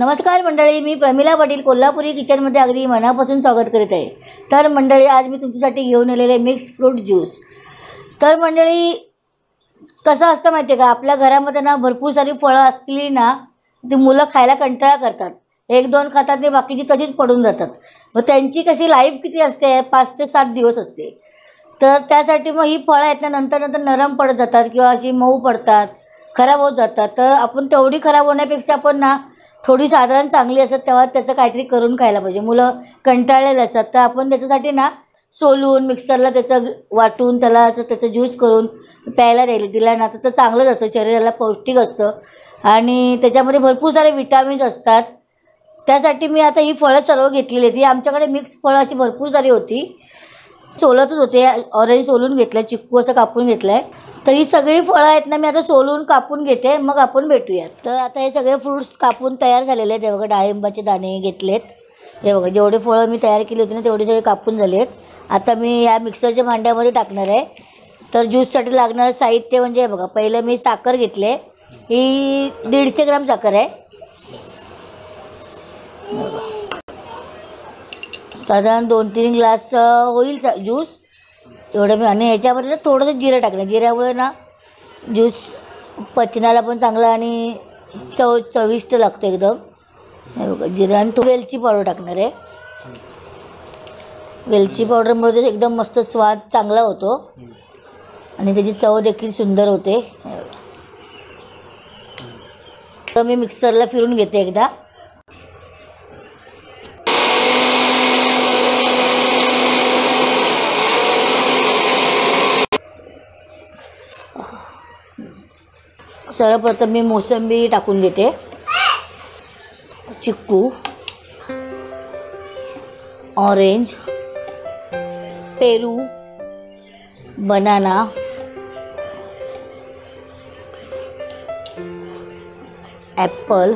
नमस्कार मंडळी, मी प्रमिला पाटील कोल्हापुरी किचनमध्ये अगदी मनापासून स्वागत करीत आहे. तर मंडळी, आज मी तुमच्यासाठी घेऊन आलेले मिक्स फ्रूट ज्यूस. तर मंडळी, कसं असतं माहिती आहे का, आपल्या घरामध्ये ना भरपूर सारी फळं असली ना, ती मुलं खायला कंटाळा करतात. 1-2 खातात आणि बाकीची तशीच पडून जातात. मग त्यांची कशी लाईफ किती असते, 5 ते 7 दिवस असते. तर त्यासाठी मग ही फळं आहेत ना, नंतर नरम पडत जातात किंवा अशी मऊ पडतात, खराब होत जातात. तर आपण तेवढी खराब होण्यापेक्षा आपण ना थोडी साधारण चांगली असतात तेव्हा त्याचं काहीतरी करून खायला पाहिजे. मुलं कंटाळलेले असतात, तर आपण त्याच्यासाठी ना सोलून मिक्सरला त्याचं वाटून त्याला असं त्याचं ज्यूस करून प्यायला दिला ना, तर चांगलंच असतं, शरीराला पौष्टिक असतं आणि त्याच्यामध्ये भरपूर सारे विटॅमिन्स असतात. त्यासाठी मी आता ही फळं सर्व घेतलेली आहेत. ही आमच्याकडे मिक्स फळं अशी भरपूर सारी होती, सोलतच होते. ऑरेंज सोलून घेतलं, चिक्कू असं कापून घेतलं आहे. तर ही सगळी फळं आहेत ना, मी आता सोलून कापून घेते, मग आपण भेटूयात. तर आता हे सगळे फ्रूट्स कापून तयार झालेले आहेत. हे बघा, डाळिंबाचे दाणे घेतलेत. हे बघा, जेवढे फळं मी तयार केली होती ना तेवढे सगळे कापून झाले आहेत. आता मी या मिक्सरच्या भांड्यामध्ये टाकणार आहे. तर ज्यूससाठी लागणारं साहित्य म्हणजे हे बघा, पहिलं मी साखर घेतले. ही 150 ग्राम साखर आहे. साधारण 2-3 ग्लास होईल ज्यूस तेवढं मी. आणि ह्याच्यामध्ये ना थोडंसं जिरं टाकलं. जिऱ्यामुळे ना ज्यूस पचनाला पण चांगला आणि चविष्ट लागतो एकदम. हे बघा, जिरं आणि वेलची पावडर टाकणार आहे. वेलची पावडरमुळे ते एकदम मस्त स्वाद चांगला होतो आणि त्याची चव देखील सुंदर होते. तर मी मिक्सरला फिरून घेते एकदा. सर्वप्रथम मी मोसंबी टाकून घेते, चिक्कू, ऑरेंज, पेरू, बनाना, ॲपल,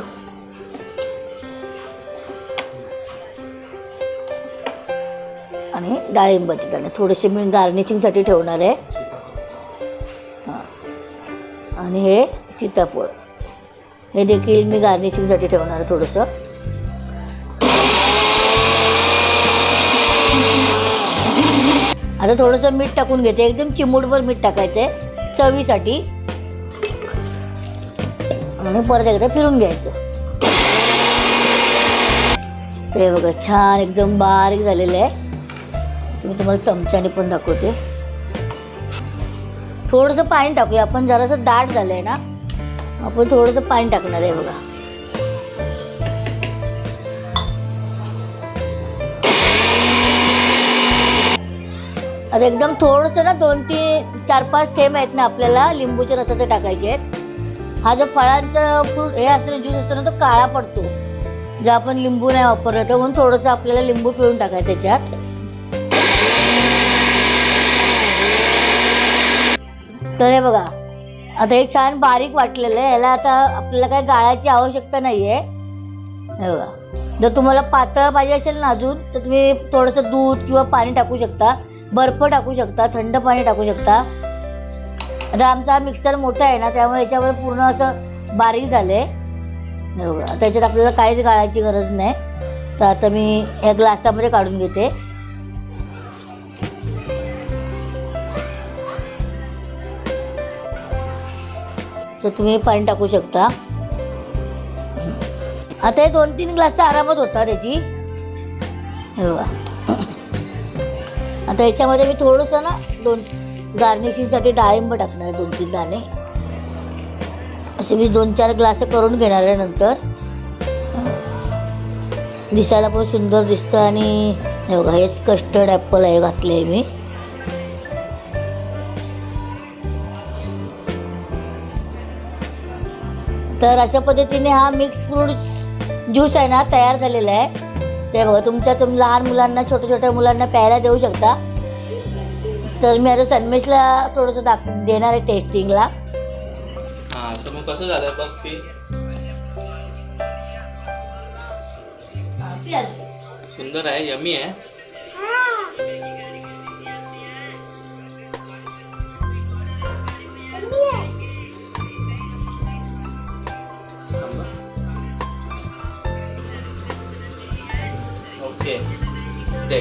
आणि डाळिंबाचे दाणे. थोडेसे मी गार्निशिंगसाठी ठेवणार आहे. आणि हे सीताफळ, हे देखील मी गार्निशिंगसाठी ठेवणार आहे थोडंसं. आता थोडंसं मीठ टाकून घेते, एकदम चिमूटभर मीठ टाकायचं आहे चवीसाठी. आणि परत एकदा फिरून घ्यायचं. ते बघा, छान एकदम बारीक झालेलं आहे. मी तुम्हाला चमच्याने पण दाखवते. थोडंसं पाणी टाकूया आपण, जरासं दाट झालं आहे ना, आपण थोडंसं पाणी टाकणार आहे. बघा, आता एकदम थोडंसं ना 2-4-5 थेंब आहेत ना आपल्याला लिंबूच्या रसाचे टाकायचे आहेत. हा जो फळांचा फ्रूट हे असतं ना, ज्यूस असतो ना, तो काळा पडतो जर आपण लिंबू नाही वापरलं तर. म्हणून थोडंसं आपल्याला लिंबू पिळून टाकायचं त्याच्यात. तर हे बघा, आता हे छान बारीक वाटलेलं आहे. याला आता आपल्याला काही गाळायची आवश्यकता नाही आहे. हे बघा, जर तुम्हाला पातळ पाहिजे असेल ना अजून, तर तुम्ही थोडंसं दूध किंवा पाणी टाकू शकता, बर्फ टाकू शकता, थंड पाणी टाकू शकता. आता आमचा हा मिक्सर मोठा आहे ना, त्यामुळे याच्यामुळे पूर्ण असं बारीक झालं आहे. हे बघा, आता याच्यात आपल्याला काहीच गाळायची गरज नाही. तर आता मी या ग्लासामध्ये काढून घेते. तर तुम्ही पाणी टाकू शकता. आता हे 2-3 ग्लास आरामात होता त्याची. हे बघा, आता याच्यामध्ये मी थोडंसं ना गार्निशिंगसाठी डाळिंब टाकणार आहे, 2-3 दाणे. असे मी 2-4 ग्लास करून घेणार आहे. नंतर दिसायला पण सुंदर दिसतं. आणि हे बघा, हेच कस्टर्ड ॲपल आहे, घातले आहे मी. तर अशा पद्धतीने हा मिक्स फ्रूट ज्यूस आहे ना तयार झालेला आहे. ते बघा, तुम्ही लहान मुलांना, छोट्या मुलांना प्यायला देऊ शकता. तर मी आता सन्मेशला थोडंसं देणार आहे टेस्टिंगला. हां, तर मग कसं झालं बघ ते. सुंदर आहे, यमी आहे. घे दे